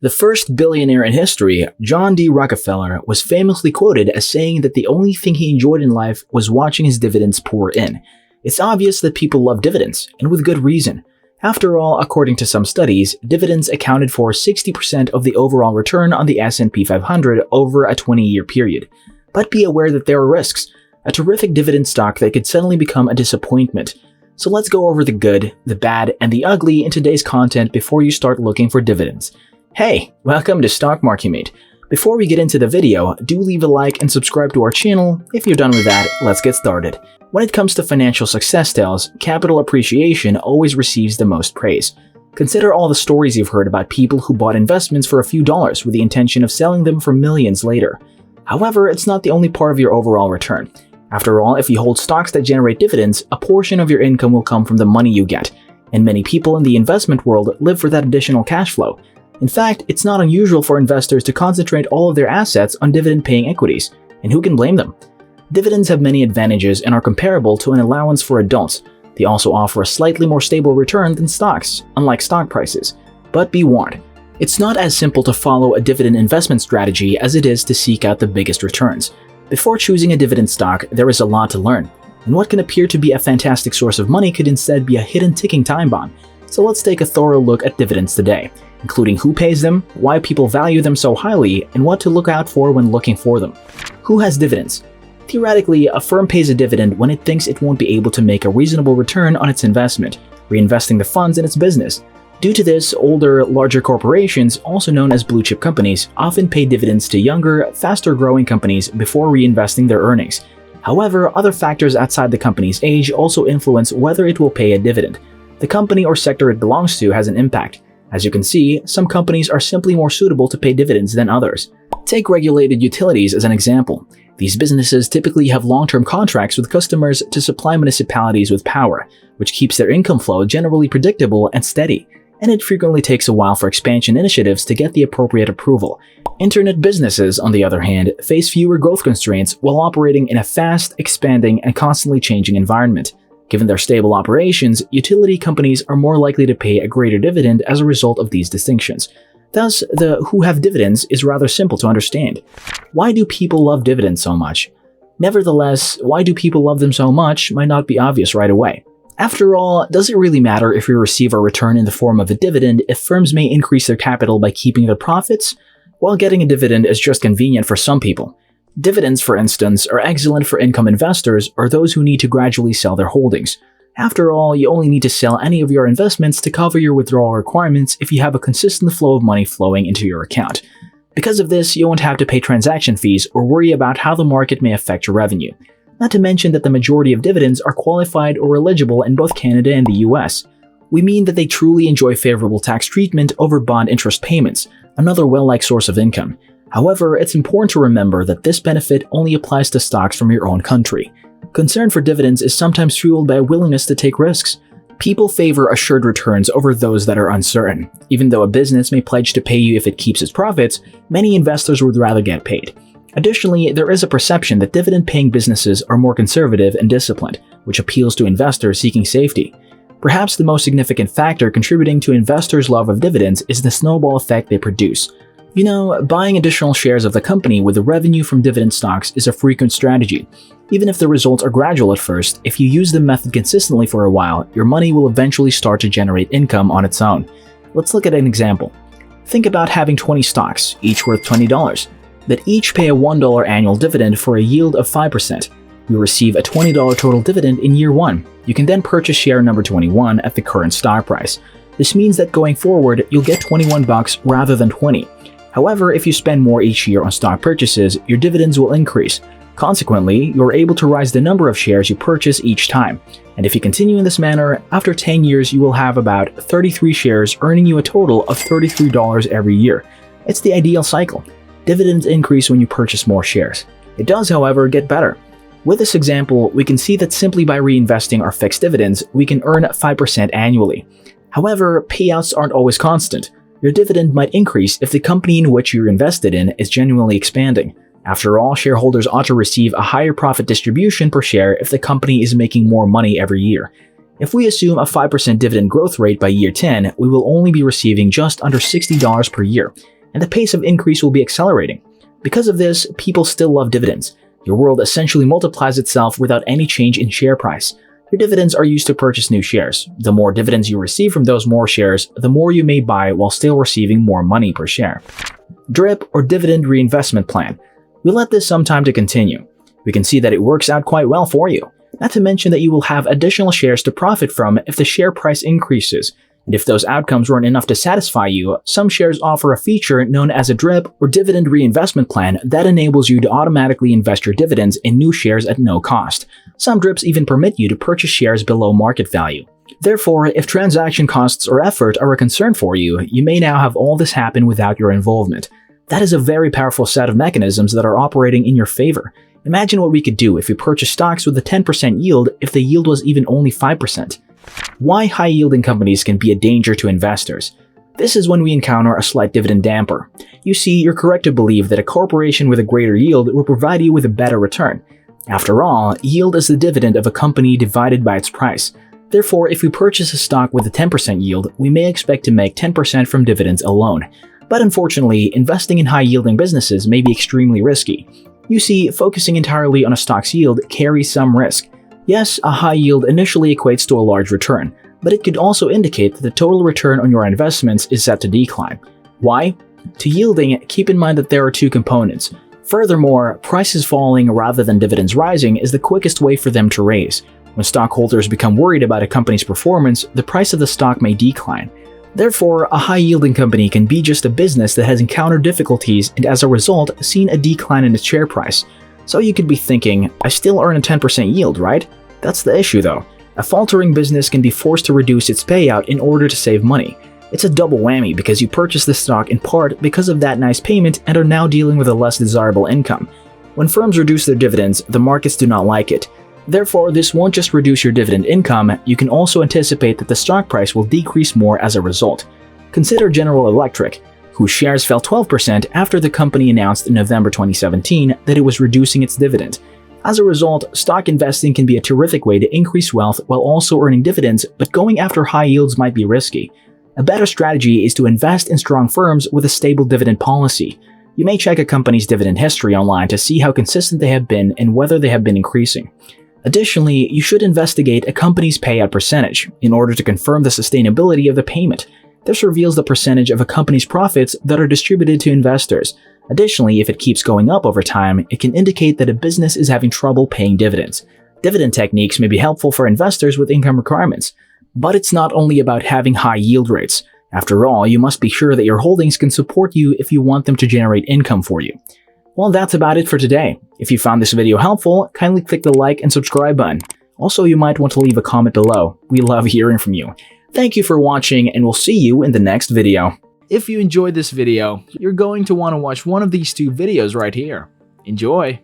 The first billionaire in history, John D. Rockefeller, was famously quoted as saying that the only thing he enjoyed in life was watching his dividends pour in. It's obvious that people love dividends, and with good reason. After all, according to some studies, dividends accounted for 60% of the overall return on the S&P 500 over a 20-year period. But be aware that there are risks. A terrific dividend stock that could suddenly become a disappointment. So let's go over the good, the bad, and the ugly in today's content before you start looking for dividends. Hey, welcome to Stock Market Mate. Before we get into the video, do leave a like and subscribe to our channel. If you're done with that, let's get started. When it comes to financial success tales, capital appreciation always receives the most praise. Consider all the stories you've heard about people who bought investments for a few dollars with the intention of selling them for millions later. However, it's not the only part of your overall return. After all, if you hold stocks that generate dividends, a portion of your income will come from the money you get, and many people in the investment world live for that additional cash flow. In fact, it's not unusual for investors to concentrate all of their assets on dividend-paying equities, and who can blame them? Dividends have many advantages and are comparable to an allowance for adults. They also offer a slightly more stable return than stocks, unlike stock prices. But be warned, it's not as simple to follow a dividend investment strategy as it is to seek out the biggest returns. Before choosing a dividend stock, there is a lot to learn, and what can appear to be a fantastic source of money could instead be a hidden ticking time bomb. So let's take a thorough look at dividends today, including who pays them, why people value them so highly, and what to look out for when looking for them. Who has dividends? Theoretically, a firm pays a dividend when it thinks it won't be able to make a reasonable return on its investment, reinvesting the funds in its business. Due to this, older, larger corporations, also known as blue-chip companies, often pay dividends to younger, faster-growing companies before reinvesting their earnings. However, other factors outside the company's age also influence whether it will pay a dividend. The company or sector it belongs to has an impact. As you can see, some companies are simply more suitable to pay dividends than others. Take regulated utilities as an example. These businesses typically have long-term contracts with customers to supply municipalities with power, which keeps their income flow generally predictable and steady, and it frequently takes a while for expansion initiatives to get the appropriate approval. Internet businesses, on the other hand, face fewer growth constraints while operating in a fast, expanding, and constantly changing environment. Given their stable operations, utility companies are more likely to pay a greater dividend as a result of these distinctions. Thus, the who have dividends is rather simple to understand. Why do people love dividends so much? Nevertheless, why do people love them so much might not be obvious right away. After all, does it really matter if we receive a return in the form of a dividend if firms may increase their capital by keeping their profits? While getting a dividend is just convenient for some people. Dividends, for instance, are excellent for income investors or those who need to gradually sell their holdings. After all, you only need to sell any of your investments to cover your withdrawal requirements if you have a consistent flow of money flowing into your account. Because of this, you won't have to pay transaction fees or worry about how the market may affect your revenue. Not to mention that the majority of dividends are qualified or eligible in both Canada and the US. We mean that they truly enjoy favorable tax treatment over bond interest payments, another well-liked source of income. However, it's important to remember that this benefit only applies to stocks from your own country. Concern for dividends is sometimes fueled by a willingness to take risks. People favor assured returns over those that are uncertain. Even though a business may pledge to pay you if it keeps its profits, many investors would rather get paid. Additionally, there is a perception that dividend-paying businesses are more conservative and disciplined, which appeals to investors seeking safety. Perhaps the most significant factor contributing to investors' love of dividends is the snowball effect they produce. You know, buying additional shares of the company with the revenue from dividend stocks is a frequent strategy. Even if the results are gradual at first, if you use the method consistently for a while, your money will eventually start to generate income on its own. Let's look at an example. Think about having 20 stocks, each worth $20, that each pay a $1 annual dividend for a yield of 5%. You receive a $20 total dividend in year 1. You can then purchase share number 21 at the current stock price. This means that going forward, you'll get $21 rather than 20. However, if you spend more each year on stock purchases, your dividends will increase. Consequently, you're able to rise the number of shares you purchase each time. And if you continue in this manner, after 10 years you will have about 33 shares earning you a total of $33 every year. It's the ideal cycle. Dividends increase when you purchase more shares. It does, however, get better. With this example, we can see that simply by reinvesting our fixed dividends, we can earn 5% annually. However, payouts aren't always constant. Your dividend might increase if the company in which you're invested in is genuinely expanding. After all, shareholders ought to receive a higher profit distribution per share if the company is making more money every year. If we assume a 5% dividend growth rate by year 10, we will only be receiving just under $60 per year. and the pace of increase will be accelerating. Because of this, people still love dividends. Your world essentially multiplies itself without any change in share price. Your dividends are used to purchase new shares. The more dividends you receive from those more shares, the more you may buy while still receiving more money per share. DRIP, or Dividend Reinvestment Plan. We let this some time to continue. We can see that it works out quite well for you. Not to mention that you will have additional shares to profit from if the share price increases. And if those outcomes weren't enough to satisfy you, some shares offer a feature known as a DRIP, or Dividend Reinvestment Plan, that enables you to automatically invest your dividends in new shares at no cost. Some DRIPs even permit you to purchase shares below market value. Therefore, if transaction costs or effort are a concern for you, you may now have all this happen without your involvement. That is a very powerful set of mechanisms that are operating in your favor. Imagine what we could do if we purchased stocks with a 10% yield if the yield was even only 5%. Why high-yielding companies can be a danger to investors. This is when we encounter a slight dividend damper. You see, you're correct to believe that a corporation with a greater yield will provide you with a better return. After all, yield is the dividend of a company divided by its price. Therefore, if we purchase a stock with a 10% yield, we may expect to make 10% from dividends alone. But unfortunately, investing in high-yielding businesses may be extremely risky. You see, focusing entirely on a stock's yield carries some risk. Yes, a high yield initially equates to a large return, but it could also indicate that the total return on your investments is set to decline. Why? To yielding, keep in mind that there are two components. Furthermore, prices falling rather than dividends rising is the quickest way for them to raise. When stockholders become worried about a company's performance, the price of the stock may decline. Therefore, a high-yielding company can be just a business that has encountered difficulties and as a result seen a decline in its share price. So you could be thinking, I still earn a 10% yield, right? That's the issue though. A faltering business can be forced to reduce its payout in order to save money. It's a double whammy because you purchased the stock in part because of that nice payment and are now dealing with a less desirable income. When firms reduce their dividends, the markets do not like it. Therefore, this won't just reduce your dividend income, you can also anticipate that the stock price will decrease more as a result. Consider General Electric, whose shares fell 12% after the company announced in November 2017 that it was reducing its dividend. As a result, stock investing can be a terrific way to increase wealth while also earning dividends, but going after high yields might be risky. A better strategy is to invest in strong firms with a stable dividend policy. You may check a company's dividend history online to see how consistent they have been and whether they have been increasing. Additionally, you should investigate a company's payout percentage in order to confirm the sustainability of the payment. This reveals the percentage of a company's profits that are distributed to investors. Additionally, if it keeps going up over time, it can indicate that a business is having trouble paying dividends. Dividend techniques may be helpful for investors with income requirements, but it's not only about having high yield rates. After all, you must be sure that your holdings can support you if you want them to generate income for you. Well, that's about it for today. If you found this video helpful, kindly click the like and subscribe button. Also, you might want to leave a comment below. We love hearing from you. Thank you for watching, and we'll see you in the next video. If you enjoyed this video, you're going to want to watch one of these two videos right here. Enjoy!